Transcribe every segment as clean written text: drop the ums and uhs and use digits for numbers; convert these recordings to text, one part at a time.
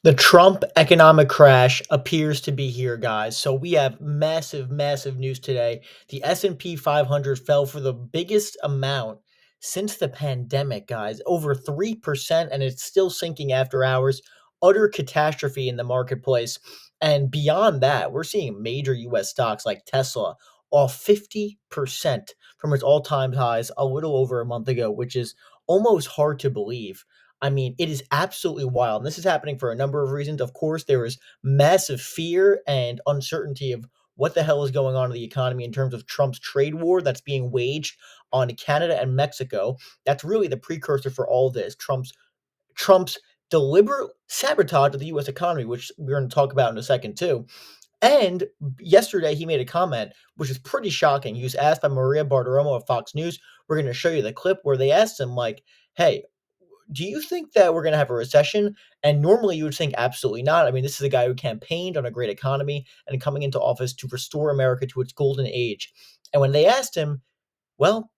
The Trump economic crash appears to be here, guys. So we have massive, massive news today. The S&P 500 fell for the biggest amount since the pandemic, guys. Over 3%, and it's still sinking after hours. Utter catastrophe in the marketplace. And beyond that, we're seeing major US stocks like Tesla off 50% from its all-time highs a little over a month ago, which is almost hard to believe. I mean, it is absolutely wild. And this is happening for a number of reasons. Of course, there is massive fear and uncertainty of what the hell is going on in the economy in terms of Trump's trade war that's being waged on Canada and Mexico. That's really the precursor for all this. Trump's deliberate sabotage of the US economy, which we're going to talk about in a second too. And yesterday he made a comment which is pretty shocking. He was asked by Maria Bartiromo of Fox News. We're going to show you the clip where they asked him like, "Hey, do you think that we're going to have a recession?" And normally you would think absolutely not. I mean, this is a guy who campaigned on a great economy and coming into office to restore America to its golden age. And when they asked him, well,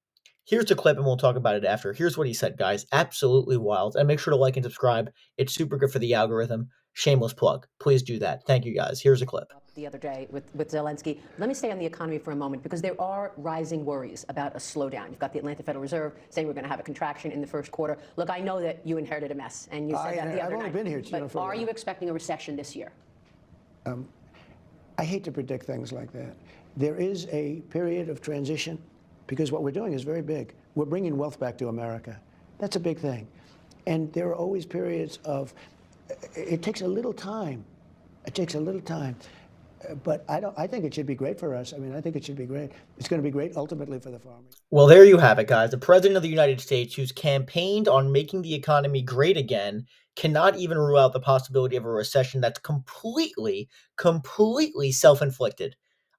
here's the clip and we'll talk about it after. Here's what he said, guys. Absolutely wild. And make sure to like and subscribe. It's super good for the algorithm. Shameless plug. Please do that. Thank you, guys. Here's a clip. The other day with Zelensky. Let me stay on the economy for a moment because there are rising worries about a slowdown. You've got the Atlanta Federal Reserve saying we're going to have a contraction in the first quarter. Look, I know that you inherited a mess, and you said that the other night. I've only been here, Gina, but are you expecting a recession this year? I hate to predict things like that. There is a period of transition because what we're doing is very big. We're bringing wealth back to America. That's a big thing. And there are always periods of, it takes a little time. It takes a little time. But I think it should be great for us. I mean, I think it should be great. It's going to be great ultimately for the farmers. Well, there you have it, guys. The president of the United States, who's campaigned on making the economy great again, cannot even rule out the possibility of a recession that's completely self inflicted.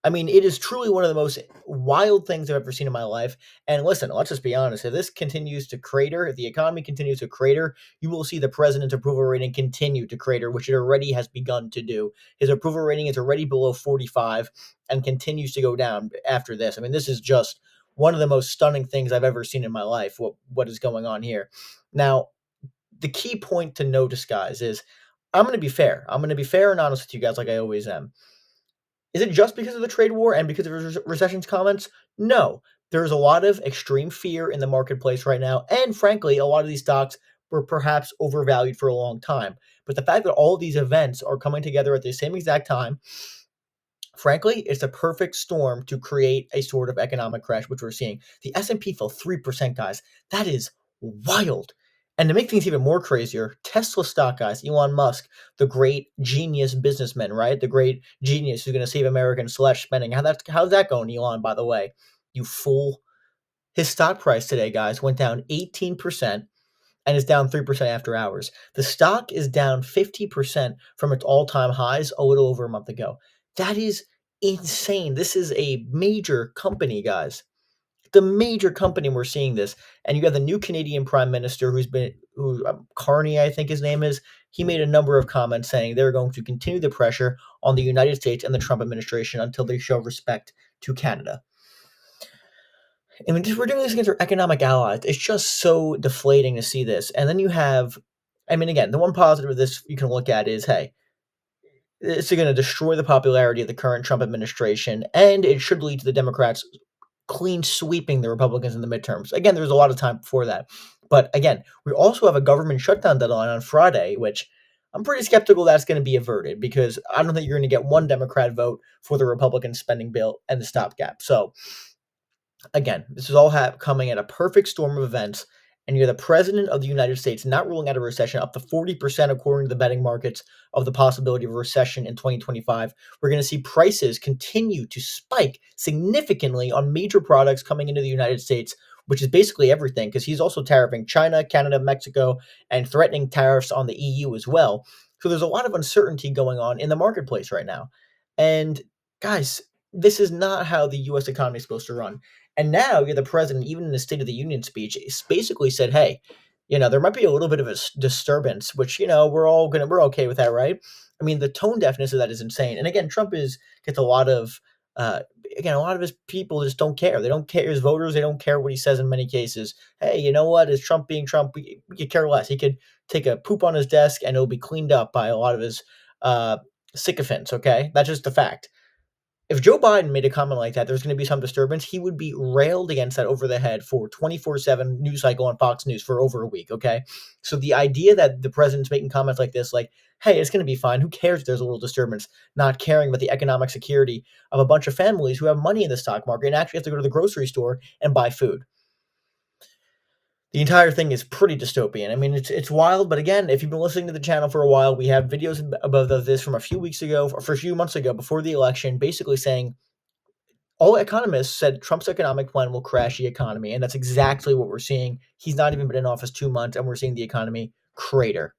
I mean, it is truly one of the most wild things I've ever seen in my life. And listen, let's just be honest. If this continues to crater, if the economy continues to crater, you will see the president's approval rating continue to crater, which it already has begun to do. His approval rating is already below 45 and continues to go down after this. I mean, this is just one of the most stunning things I've ever seen in my life, what is going on here. Now, the key point to notice, guys, is I'm going to be fair. I'm going to be fair and honest with you guys like I always am. Is it just because of the trade war and because of Recession's comments? No. There's a lot of extreme fear in the marketplace right now, and frankly, a lot of these stocks were perhaps overvalued for a long time. But the fact that all of these events are coming together at the same exact time, frankly, it's a perfect storm to create a sort of economic crash, which we're seeing. The S&P fell 3%, guys. That is wild. And to make things even more crazier, Tesla stock, guys, Elon Musk, the great genius businessman, right? The great genius who's going to save American slash spending. How's that going, Elon, by the way? You fool. His stock price today, guys, went down 18% and is down 3% after hours. The stock is down 50% from its all-time highs a little over a month ago. That is insane. This is a major company, guys. The major company we're seeing this. And you got the new Canadian Prime Minister Carney, I think his name is. He made a number of comments saying they're going to continue the pressure on the United States and the Trump administration until they show respect to Canada. I mean, we're doing this against our economic allies. It's just so deflating to see this. And then you have, I mean, again, the one positive of this you can look at is, hey, it's going to destroy the popularity of the current Trump administration, and it should lead to the Democrats clean sweeping the Republicans in the midterms. Again, there's a lot of time before that. But again, we also have a government shutdown deadline on Friday, which I'm pretty skeptical that's going to be averted because I don't think you're going to get one Democrat vote for the Republican spending bill and the stopgap. So again, this is all coming at a perfect storm of events, and you're the president of the United States not ruling out a recession up to 40% according to the betting markets of the possibility of a recession in 2025. We're going to see prices continue to spike significantly on major products coming into the United States, which is basically everything because he's also tariffing China, Canada, Mexico, and threatening tariffs on the EU as well. So there's a lot of uncertainty going on in the marketplace right now. And guys, this is not how the U.S. economy is supposed to run. And now you're the president, even in the State of the Union speech, basically said, hey, there might be a little bit of a disturbance, which, we're okay with that, right? I mean, the tone deafness of that is insane. And again, Trump gets a lot of Uh, Again, a lot of his people just don't care. They don't care. His voters, they don't care what he says in many cases. Hey, you know what? Is Trump being Trump? We could care less. He could take a poop on his desk and it'll be cleaned up by a lot of his uh, sycophants, okay? That's just a fact. If Joe Biden made a comment like that, there's going to be some disturbance, he would be railed against that over the head for 24/7 news cycle on Fox News for over a week, okay? So the idea that the president's making comments like this, like, hey, it's going to be fine. Who cares if there's a little disturbance? Not caring about the economic security of a bunch of families who have money in the stock market and actually have to go to the grocery store and buy food. The entire thing is pretty dystopian. I mean, it's wild, but again, if you've been listening to the channel for a while, we have videos about this from a few weeks ago, or for a few months ago, before the election, basically saying all economists said Trump's economic plan will crash the economy, and that's exactly what we're seeing. He's not even been in office 2 months, and we're seeing the economy crater.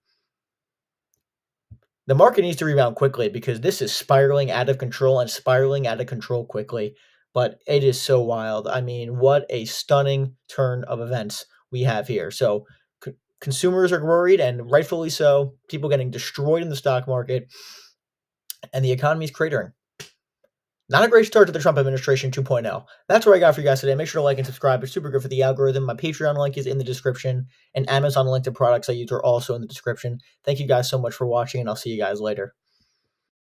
The market needs to rebound quickly because this is spiraling out of control and spiraling out of control quickly. But it is so wild. I mean, what a stunning turn of events we have here. So consumers are worried, and rightfully so. People getting destroyed in the stock market, and the economy is cratering. Not a great start to the Trump administration 2.0. That's what I got for you guys today. Make sure to like and subscribe. It's super good for the algorithm. My Patreon link is in the description, and Amazon link to products I use are also in the description. Thank you guys so much for watching, and I'll see you guys later.